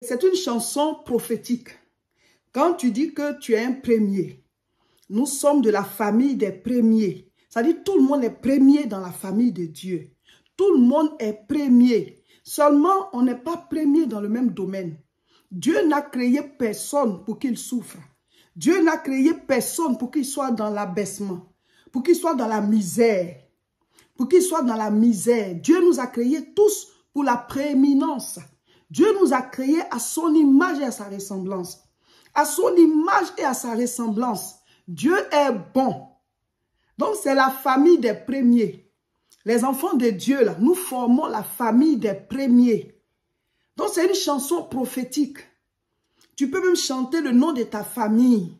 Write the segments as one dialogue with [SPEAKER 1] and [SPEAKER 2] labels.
[SPEAKER 1] C'est une chanson prophétique. Quand tu dis que tu es un premier, nous sommes de la famille des premiers. C'est-à-dire tout le monde est premier dans la famille de Dieu. Tout le monde est premier. Seulement, on n'est pas premier dans le même domaine. Dieu n'a créé personne pour qu'il souffre. Dieu n'a créé personne pour qu'il soit dans l'abaissement, pour qu'il soit dans la misère. Pour qu'il soit dans la misère. Dieu nous a créés tous pour la prééminence. Dieu nous a créés à son image et à sa ressemblance. À son image et à sa ressemblance. Dieu est bon. Donc, c'est la famille des premiers. Les enfants de Dieu, là, nous formons la famille des premiers. Donc, c'est une chanson prophétique. Tu peux même chanter le nom de ta famille.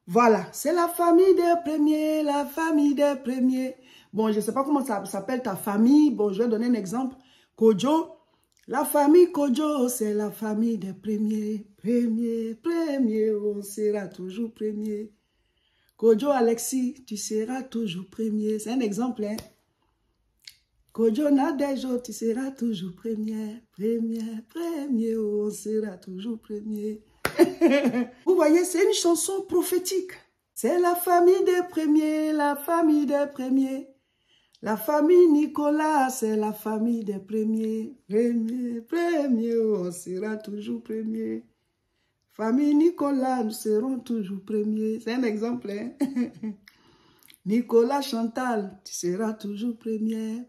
[SPEAKER 1] Voilà, c'est la famille des premiers, la famille des premiers. Bon, je ne sais pas comment ça s'appelle ta famille. Bon, je vais donner un exemple. Kojo, la famille Kojo, c'est la famille des premiers. Premier, on sera toujours premier. Kojo Alexis, tu seras toujours premier. C'est un exemple, hein. Kojo Nadejo, tu seras toujours premier. Premier, on sera toujours premier. Vous voyez, c'est une chanson prophétique. C'est la famille des premiers, la famille des premiers. La famille Nicolas, c'est la famille des premiers. Premier, on sera toujours premier. Famille Nicolas, nous serons toujours premiers. C'est un exemple, hein? Nicolas Chantal, tu seras toujours premier.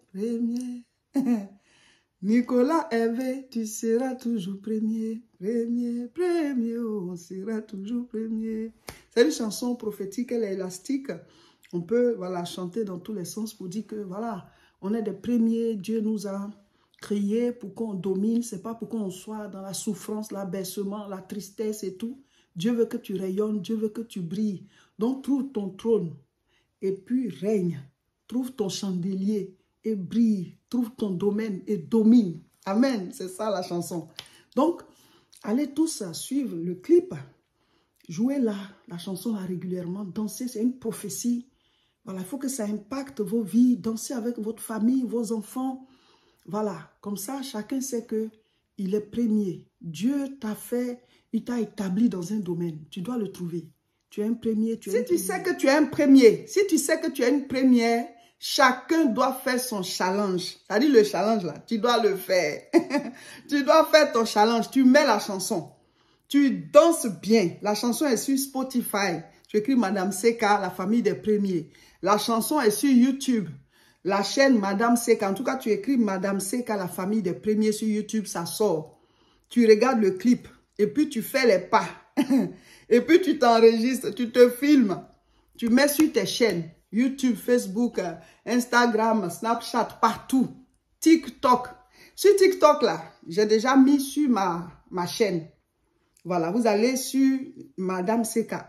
[SPEAKER 1] Nicolas Hervé, tu seras toujours premier. Premier, on sera toujours premier. C'est une chanson prophétique, elle est élastique. On peut voilà, chanter dans tous les sens pour dire que voilà, on est des premiers. Dieu nous a créés pour qu'on domine. Ce n'est pas pour qu'on soit dans la souffrance, l'abaissement, la tristesse et tout. Dieu veut que tu rayonnes, Dieu veut que tu brilles. Donc trouve ton trône et puis règne. Trouve ton chandelier et brille. Trouve ton domaine et domine. Amen, c'est ça la chanson. Donc, allez tous suivre le clip. Jouez la chanson régulièrement. Dansez, c'est une prophétie. Voilà, il faut que ça impacte vos vies. Dansez avec votre famille, vos enfants. Voilà, comme ça, chacun sait qu'il est premier. Dieu t'a fait, il t'a établi dans un domaine. Tu dois le trouver. Tu es un premier. Si tu sais que tu es un premier, si tu sais que tu es une première, chacun doit faire son challenge. C'est-à-dire le challenge là, tu dois le faire. Tu dois faire ton challenge. Tu mets la chanson. Tu danses bien. La chanson est sur Spotify. Tu écris Madame Seka, la famille des premiers. La chanson est sur YouTube. La chaîne Madame Seka. En tout cas, tu écris Madame Seka, la famille des premiers sur YouTube. Ça sort. Tu regardes le clip. Et puis, tu fais les pas. Et puis, tu t'enregistres. Tu te filmes. Tu mets sur tes chaînes. YouTube, Facebook, Instagram, Snapchat, partout. TikTok. Sur TikTok, là, j'ai déjà mis sur ma chaîne. Voilà, vous allez sur Madame Seka,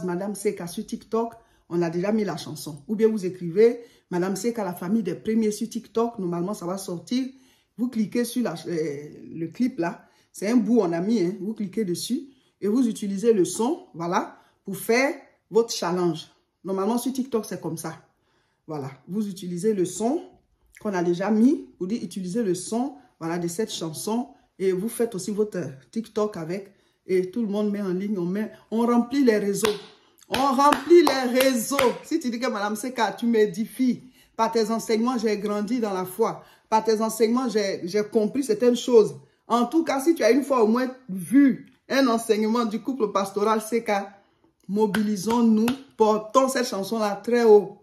[SPEAKER 1] @Madame Seka sur TikTok. On a déjà mis la chanson. Ou bien vous écrivez Madame Seka, la famille des premiers sur TikTok. Normalement, ça va sortir. Vous cliquez sur le clip là. C'est un bout, on a mis. Hein. Vous cliquez dessus et vous utilisez le son, voilà, pour faire votre challenge. Normalement, sur TikTok, c'est comme ça. Voilà, vous utilisez le son qu'on a déjà mis. Vous dites utiliser le son, voilà, de cette chanson. Et vous faites aussi votre TikTok avec. Et tout le monde met en ligne, on remplit les réseaux. On remplit les réseaux. Si tu dis que Madame Seka, tu m'édifies. Par tes enseignements, j'ai grandi dans la foi. Par tes enseignements, j'ai compris certaines choses. En tout cas, si tu as une fois au moins vu un enseignement du couple pastoral Seka, mobilisons-nous, portons cette chanson-là très haut.